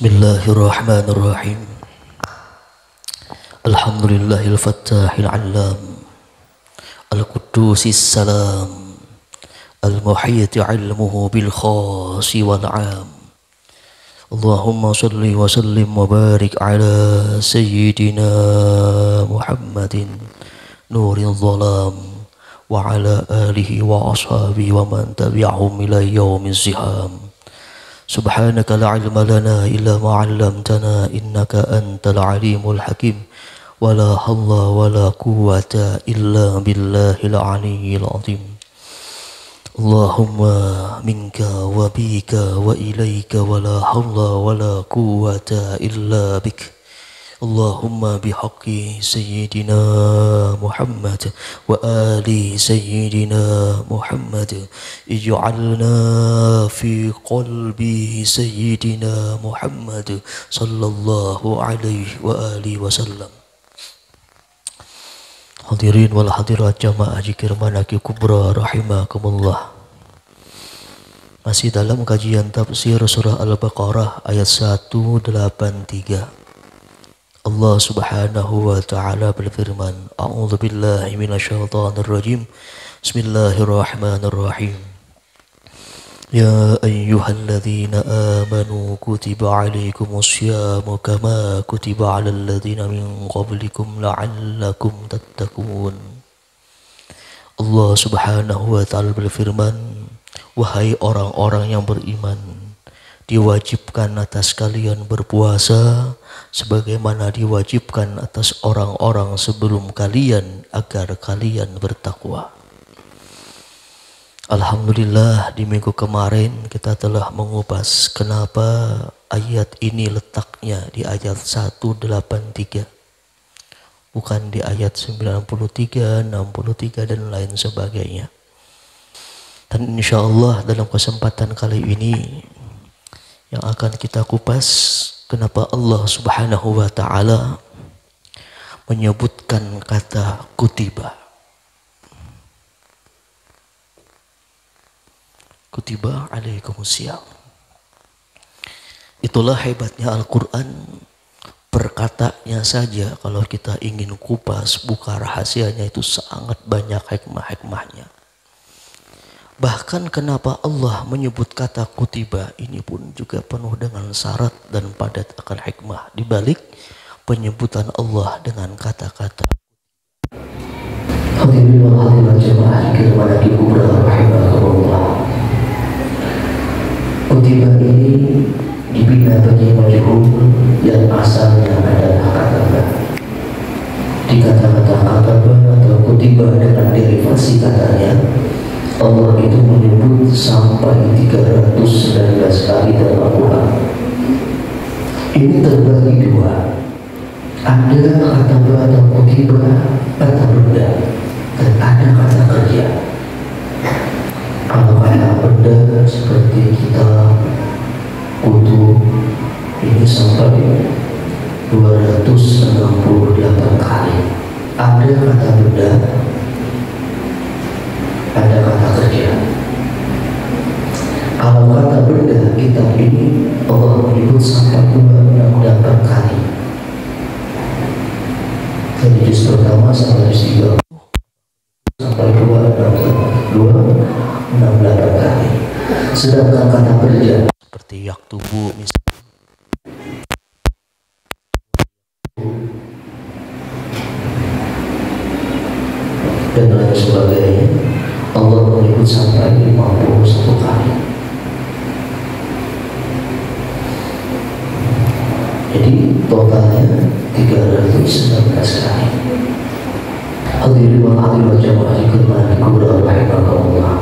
Bismillahirrahmanirrahim. Alhamdulillahil fattahil alam, al-qudusis salam, al-muhyiti ilmuhu bil khasi wal am. Allahumma salli wa sallim wa barik ala sayyidina Muhammadin nuril zalam wa ala alihi wa ashabihi wa man tabi'ahum ila yaumiz ziham. Subhanaka la ilma lana illa ma 'allamtana innaka antal alimul hakim. Wala hawla wala quwwata illa billahil aliyyil azim. Allahumma minka wa bika wa ilaika wala hawla wala quwwata illa bik. Allahumma bihaqqi sayyidina Muhammad wa ali sayyidina Muhammad ij'alna fi qalbi sayyidina Muhammad sallallahu alaihi wa alihi wasallam. Hadirin wal hadirat jamaah zikir manaqib kubra rahimakumullah. Masih dalam kajian tafsir surah Al-Baqarah ayat 183. Allah Subhanahu wa taala berfirman, A'udzu billahi minasyaitonir rajim. Bismillahirrahmanirrahim. Ya ayyuhalladzina amanu kutiba 'alaikumus syamu kama kutiba 'alal ladzina min qablikum la'allakum tattaqun. Allah Subhanahu wa taala berfirman, wahai orang-orang yang beriman, diwajibkan atas kalian berpuasa sebagaimana diwajibkan atas orang-orang sebelum kalian agar kalian bertakwa. Alhamdulillah, di minggu kemarin kita telah mengupas kenapa ayat ini letaknya di ayat 183 bukan di ayat 93, 63 dan lain sebagainya. Dan insya Allah dalam kesempatan kali ini yang akan kita kupas kenapa Allah Subhanahu wa taala menyebutkan kata kutiba. Kutiba alaikumusiyam. Itulah hebatnya Al-Qur'an. Perkataannya saja kalau kita ingin kupas buka rahasianya itu sangat banyak hikmah-hikmahnya. Bahkan kenapa Allah menyebut kata kutiba ini pun juga penuh dengan syarat dan padat akan hikmah di balik penyebutan Allah dengan kata-kata. Hadirin wal hadirat jamaah zikir manaqib kubra rahimakumullah. Kutiba ini dibina bagi majhul yang asalnya adalah kataba. Di kata-kata kataba atau kutiba dengan derivasi katanya, Allah itu menyebut sampai 319 kali dalam Al-Quran. Ini terbagi dua. Ada kata atau kutiba, kata benda, dan ada kata kerja. Kalau kata benda seperti kitab, kutub, ini sampai 268 kali. Ada kata benda, ada kata kerja. Kalau kata benda kitab ini Allah menyebut sampai 268 kali. Jadi juz pertama sampai juz 3 sampai 268 kali. Sedangkan kata kerja seperti yaktubu misalnya dan lain sebagainya, Allah menyebut sampai 51 kali. Jadi totalnya 319 kali. Hadirin wal hadirat jamaah zikir manaqib kubra rahimakumullah.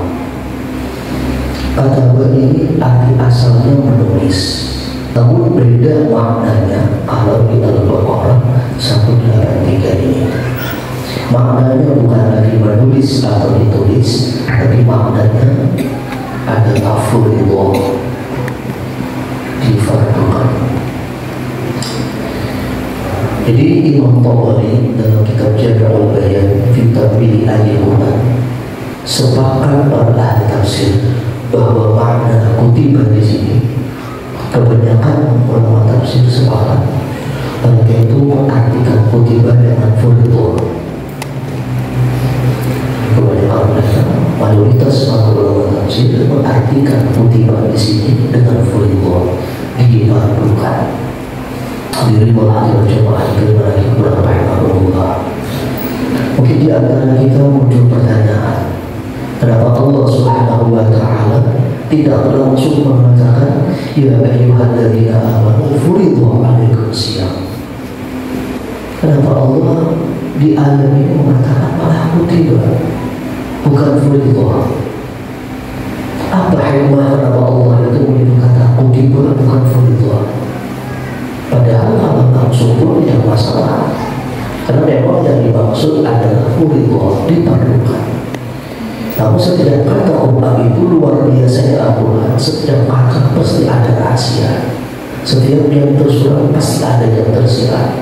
Kata ini arti asalnya menulis, namun beda maknanya kalau di Al-Baqarah 183 ini. Maknanya bukan lagi menulis atau ditulis, tapi maknanya ada tafwidullah, difardukan. Jadi Imam Tabari dalam kitab Jami'ul Bayan fi Ta'wil Al-Quran sepakat para ahli tafsir bahwa makna kutiba di sini Kebanyakan ulama tafsir sepakat mereka itu mengartikan kutiba dengan furidun. Kebanyakan mayoritas ulama tafsir mengartikan kutiba di sini dengan furidun, difardukan. Hadirin wal jamaah yang berapa Allah. Mungkin di antara kita muncul pertanyaan, kenapa Allah Subhanahu wa Ta'ala tidak langsung mengatakan ya ayyuhalladzina amanu furidhu alaikumus syiyam? Kenapa Allah di ayat ini mengatakan malah kutiba, bukan furidhu? Apa hikmah kenapa Allah itu menyebut kata kutiba bukan furidhu? Padahal kalau langsung pun tidak masalah, karena memang yang dimaksud adalah furidhu, diperlukan. Namun setiap kata Allah itu luar biasanya Al-Quran. Setiap kata pasti ada rahasia. Setiap yang tersurat pasti ada yang tersirat.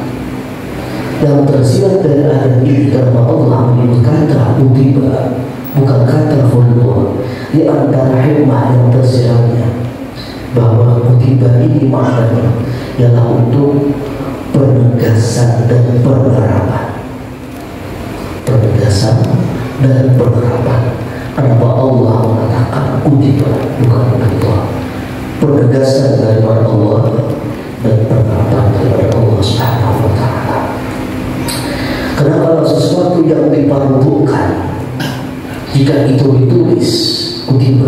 Yang tersirat dari ayat ini karena Allah menyebut kata kutiba, bukan kata furidhu. Di antara hikmah yang tersiratnya bahwa kutiba ini maknanya ialah untuk penegasan dan penerapan. Penegasan dan penerapan. Kenapa Allah mengatakan kutiba bukan kutiba? Penegasan daripada Allah dan penerapan daripada Allah Subhanahu wa Ta'ala. Karena kalau sesuatu yang diperlukan, jika itu ditulis kutiba,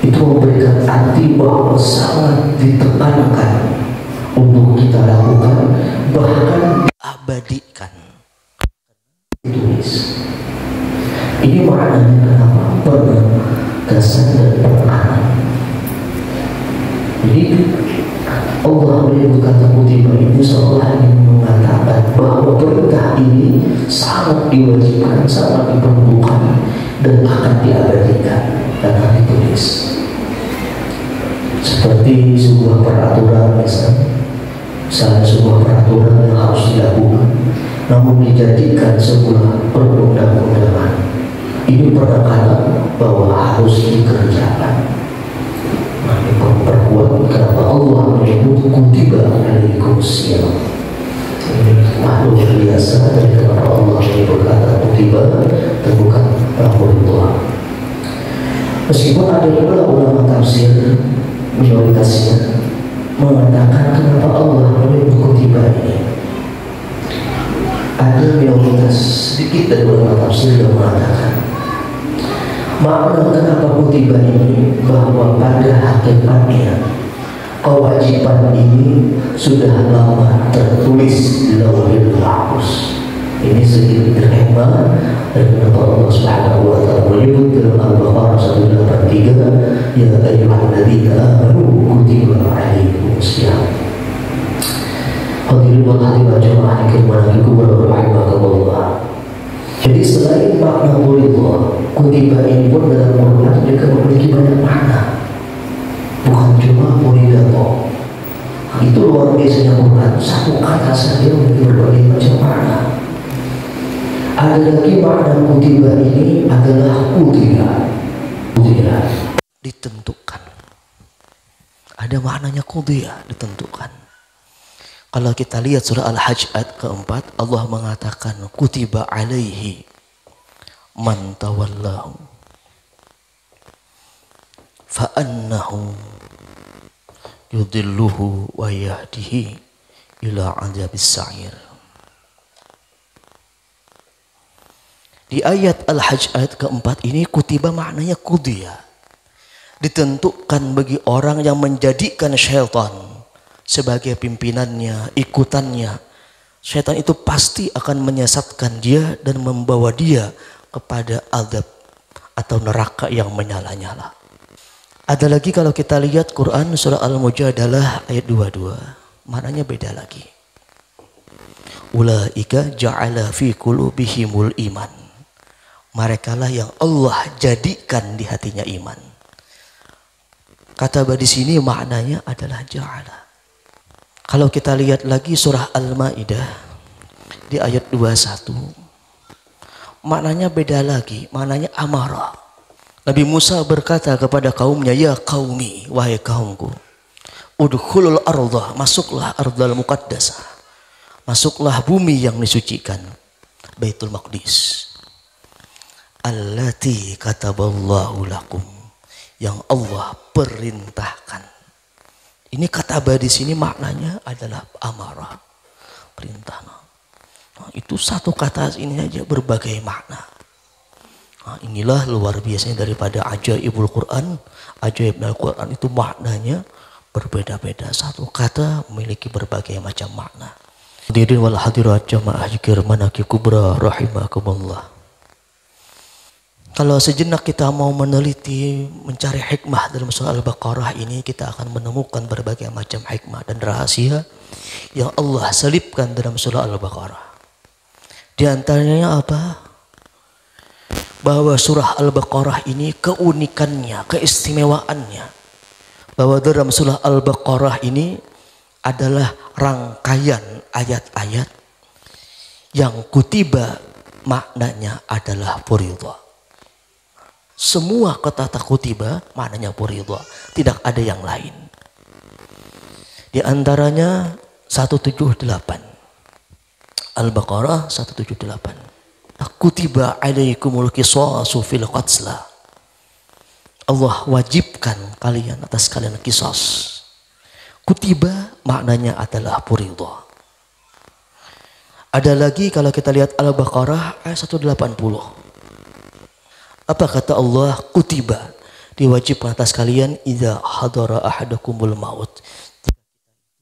itu memberikan arti bahwa sangat ditekankan untuk kita lakukan, bahkan diabadikan. Ditulis. Ini maknanya kenapa? Penegasan dan penekanan. Jadi Allah menyebut kata kutiba ini seolah ingin mengatakan bahwa perintah ini sangat diwajibkan, sangat diperlukan, dan akan diabadikan dan akan ditulis. Seperti sebuah peraturan misalnya sebuah peraturan yang harus dilakukan, namun dijadikan sebuah perundang-undangan. Ini penekanan bahwa harus dikerjakan. Nah, ini perempuan kenapa Allah menyebut kutiba alaikumus syiyam. Ini makhluk biasa dari kenapa Allah menyebut kata kutiba dan bukan furidhu. Meskipun ada pula ulama tafsir minoritasnya mengatakan kenapa Allah menyebut kutiba ini. Ada minoritas sedikit dari ulama tafsir yang mengatakan makna kenapa kutiba ini bahwa pada hakikatnya kewajiban ini sudah lama tertulis di lauhil mahfuz. Ini sedikit terhemah dari kenapa Allah Subhanahu wa Ta'ala menyebut dalam Al-Baqarah 183 ya ayyuhalladzina amanu kutiba alaikumus syiyam. Hadirin wal hadirat jamaah yang rahimakumullah. Jadi selain makna furidhu, kutiba ini pun dalam Al-Quran juga memiliki banyak makna. Bukan cuma furidhu. Itu luar biasanya Quran. Satu kata saja memiliki berbagai macam makna. Ada lagi makna kutiba ini adalah kutiba, ditentukan. Ada maknanya kutiba, ditentukan. Kalau kita lihat surah Al-Hajj ayat keempat, Allah mengatakan kutiba alaihi man tawallahu fa annahu yudilluhu wa yahdihi ila adzabis sa'ir. Di ayat Al-Hajj ayat keempat ini kutiba maknanya kudiya, ditentukan bagi orang yang menjadikan syaitan sebagai pimpinannya, ikutannya. Syaitan itu pasti akan menyesatkan dia dan membawa dia kepada azab atau neraka yang menyala-nyala. Ada lagi kalau kita lihat Quran surah Al-Mujadalah ayat 22, maknanya beda lagi. Ulaika ja'ala fi qulubihimul iman. Merekalah yang Allah jadikan di hatinya iman. Kata di sini maknanya adalah ja'ala. Kalau kita lihat lagi surah Al-Maidah di ayat 21, maknanya beda lagi, maknanya amarah. Nabi Musa berkata kepada kaumnya, ya qaumi, wahai kaumku, Udkhulul ardha, masuklah ardhal muqaddasah. Masuklah bumi yang disucikan, Baitul Maqdis. Allati kataballahu lakum, yang Allah perintahkan. Ini kataba di sini maknanya adalah amarah, perintah. Nah, itu satu kata ini aja berbagai makna. Nah, inilah luar biasanya daripada ajaibul Quran. Ajaib Al-Quran itu maknanya berbeda-beda. Satu kata memiliki berbagai macam makna. Hadirin wal hadirat jamaah zikir manaqib kubra rahimakumullah. Kalau sejenak kita mau meneliti, mencari hikmah dalam surah Al-Baqarah ini, kita akan menemukan berbagai macam hikmah dan rahasia yang Allah selipkan dalam surah Al-Baqarah. Di antaranya apa? Bahwa surah Al-Baqarah ini keunikannya, keistimewaannya, bahwa dalam surah Al-Baqarah ini adalah rangkaian ayat-ayat yang kutiba maknanya adalah furidha. Semua kata kutiba maknanya furidha, tidak ada yang lain. Di antaranya 178. Al-Baqarah 178. Kutiba alaikumul qisasu fil qatla. Allah wajibkan kalian atas kalian qisas. Kutiba maknanya adalah furidha. Ada lagi kalau kita lihat Al-Baqarah ayat 180. Apa kata Allah? Kutiba, diwajibkan atas kalian idza hadara ahadakumul maut.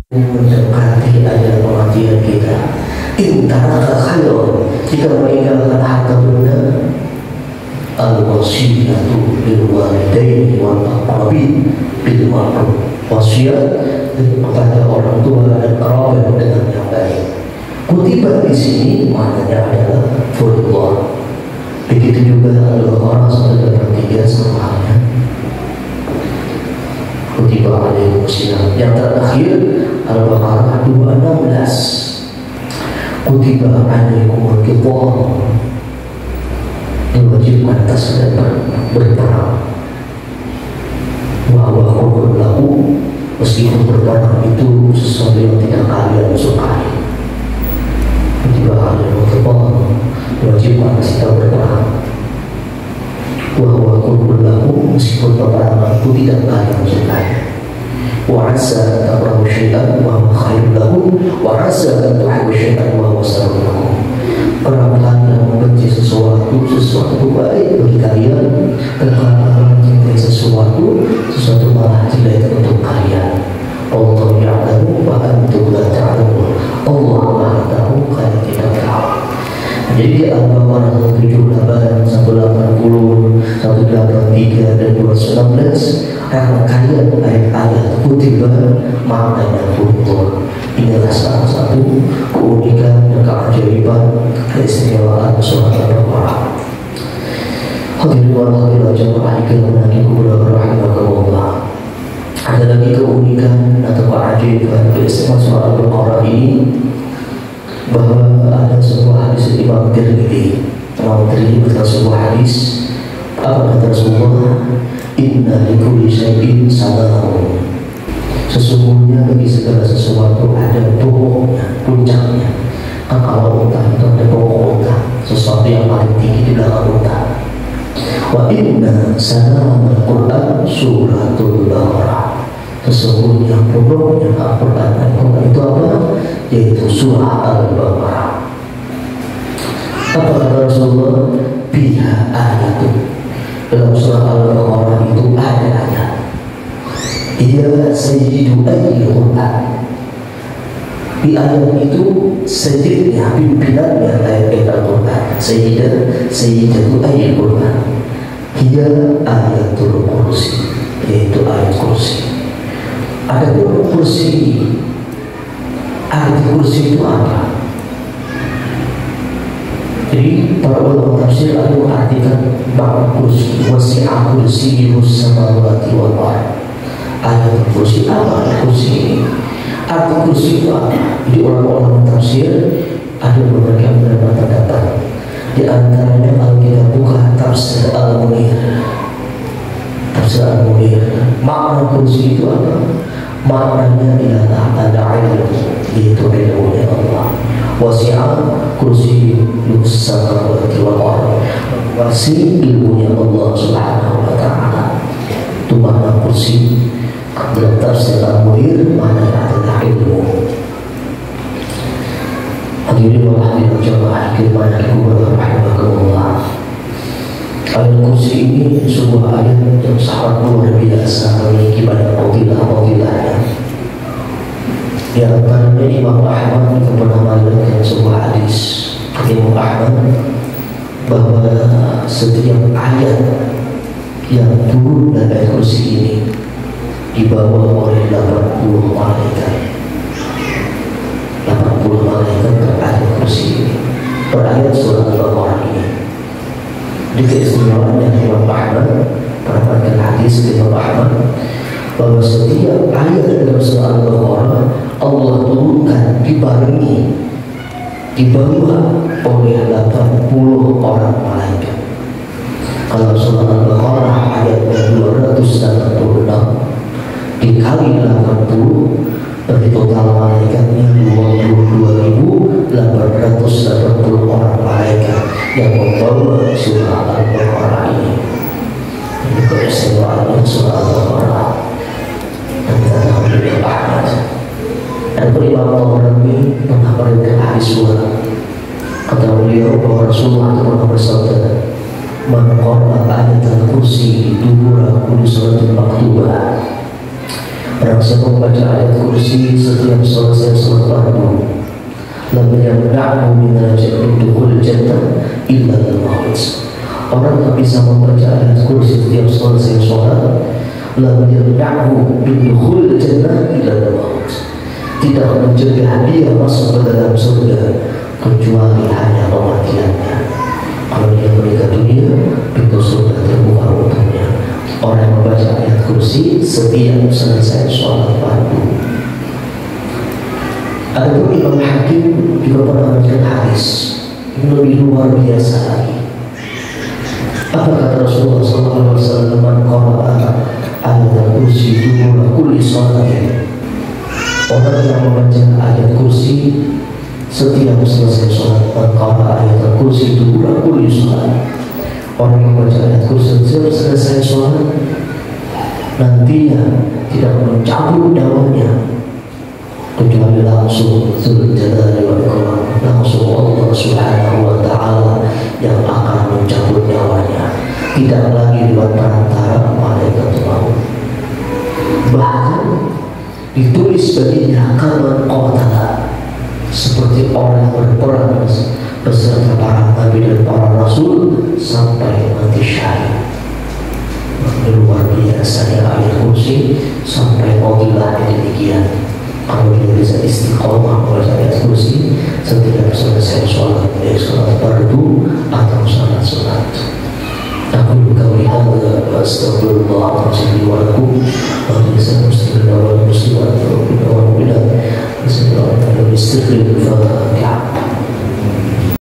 Mendekati ajal kematian kita, intaraka khairan, jika meninggalkan harta benda, al-wasiyatu bil walidaini wal aqrabin bil ma'ruf, wasiat kepada orang tua dan kerabat dengan yang baik. Kutiba di sini maknanya adalah furidha. Begitu juga Al-Baqarah 183 sama halnya kutiba alaikumusiyam. Yang terakhir Al-Baqarah 216 kutiba alaikumul qital, diwajibkan atas kalian berperang. Wa huwa khurbun lahu, meskipun berperang itu sesuatu yang tidak kalian sukai. Kutiba alaikumul qital, wajib atas kita berperang. Wahwa kurbun lahu, meskipun peperangan itu tidak kalian sukai. Wa asa takrahu syai'an wa huwa khairun lahu, wa asa an tuhibbu syai'an wa huwa sharrun lakum. Perang kalian membenci sesuatu baik bagi kalian, dan kalian mencintai sesuatu malah jelek untuk kalian. Allah ya'lamu wa antum la ta'lamun. Allah Maha tahu, kalian tidak tahu. Jadi Al-Baqarah 178, 180, 183 dan 219 rangkaian ayat-ayat kutiba maknanya furidha. Inilah salah satu keunikan dan keajaiban keistimewaan surah Al-Baqarah. Hadirin wal hadirat jamaah ikhwan manaqib kubra rahimakumullah. Ada lagi keunikan atau keajaiban keistimewaan surah Al-Baqarah ini, bahwa ada sebuah hadis Imam Tirmidzi. Imam Tirmidzi berkata sebuah hadis, apa kata Rasulullah? Inna likulli syai'in salamun. Sesungguhnya bagi segala sesuatu ada pokoknya, puncaknya. Kalau unta itu ada pokok unta, sesuatu yang paling tinggi di belakang unta. Wa inna salamal Quran suratul Baqarah. Sesungguhnya pokoknya Al-Quran itu apa? Yaitu surah Al-Baqarah. Apa kata Rasulullah? Biha ayatun. Dalam surah Al-Baqarah itu ada ayat. Ia sayyidu ayil Quran. Di ayat itu sayyidnya, pimpinannya ayat Al-Quran. Sayyidatu ayil Quran. Ia ayatul kursi, yaitu ayat kursi. Ada pun kursi. Arti kursi itu apa? Jadi para ulama tafsir ada mengartikan bahwa kursi wasi'a kursiyyus samawati wal ardh. Ayat kursi apa? Kursi ini. Arti kursi itu apa? Jadi ulama tafsir ada beberapa pendapat. Di antaranya kalau kita buka tafsir Al-Munir. Tafsir Al-Munir, makna kursi itu apa? maknanya ialah ada ilmu, yaitu ilmunya Allah. Wasi'a kursiyyuhu samawati wal ardh, wasi ilmunya Allah Subhanahu wa ta'ala. Itu makna kursi. Dalam tafsir Al-Munir maknanya adalah ilmu. Hadirin wa hadirat jamaah kirman al-kubra rahimakumullah. Ayat kursi ini sebuah ayat yang sangat luar biasa, memiliki banyak fadilah-fadilahnya. Di antaranya Imam Ahmad juga pernah meriwayatkan sebuah hadis Imam Ahmad bahwa setiap ayat yang turun dari ayat kursi ini dibawa oleh 80 malaikat. 80 malaikat berayat kursi ini, berayat surat Al-Baqarah ini. Di keistimewaannya Imam Ahmad mendapatkan hadis Imam Ahmad bahwa setiap ayat dalam surah Al-Baqarah Allah turunkan dibarengi, dibawa oleh 80 orang malaikat. Kalau surah Al-Baqarah ayatnya 286 dikali 80 berarti total malaikatnya 22.880 orang malaikat yang membawa surah Al-Baqarah ini. Ini keistimewaan surah Al-Baqarah. Dan kita tahu dari Ahmad dan Imam Tabrani pernah meriwayatkan hadis surah. Kata beliau bahwa Rasulullah pernah bersabda, "Man qara'a ayatal kursi dubura kulli salatin maktubah." Barang siapa membaca ayat kursi setiap selesai salat fardu, lam yamna'hu min dukhul jannah illa al-maut. Orang yang bisa membaca ayat kursi setiap selesai sholat, lam yamna'hu min dukhul jannah illa al-maut. Tidak mencegah dia masuk ke dalam surga kecuali hanya kematiannya. Kalau dia meninggal dunia, pintu surga terbuka untuknya. Orang yang membaca ayat kursi setiap selesai sholat fardu. Ada Imam Hakim juga pernah membaca hadis yang lebih luar biasa lagi. Apa kata Rasulullah SAW? Man qara'a ayat kursi dubura kulli sholatin. Orang yang membaca ayat kursi setiap selesai sholat, man qara'a ayat kursi dubura kulli sholatin. Orang yang membaca ayat kursi setiap selesai sholat, nantinya tidak mencabut nyawanya kecuali langsung Dzul Jalali wal Ikram, langsung Allah Subhanahu wa ta'ala yang akan mencabut nyawanya, tidak lagi lewat perantara malaikat maut. Bahkan ditulis baginya kaman qatala, seperti orang yang berperang beserta para nabi dan para rasul sampai mati syahid. Luar biasa ya ayat kursi sampai fadilahnya demikian. Kalau dia bisa istiqomah membaca ayat kursi setiap selesai sholat, baik sholat fardu atau sholat sunat. Aku qauli hadza wa astaghfirullah wa lakum wa lisal muslimin wal muslimat wa mu'minat wa sallallahu alaihi wa sallam.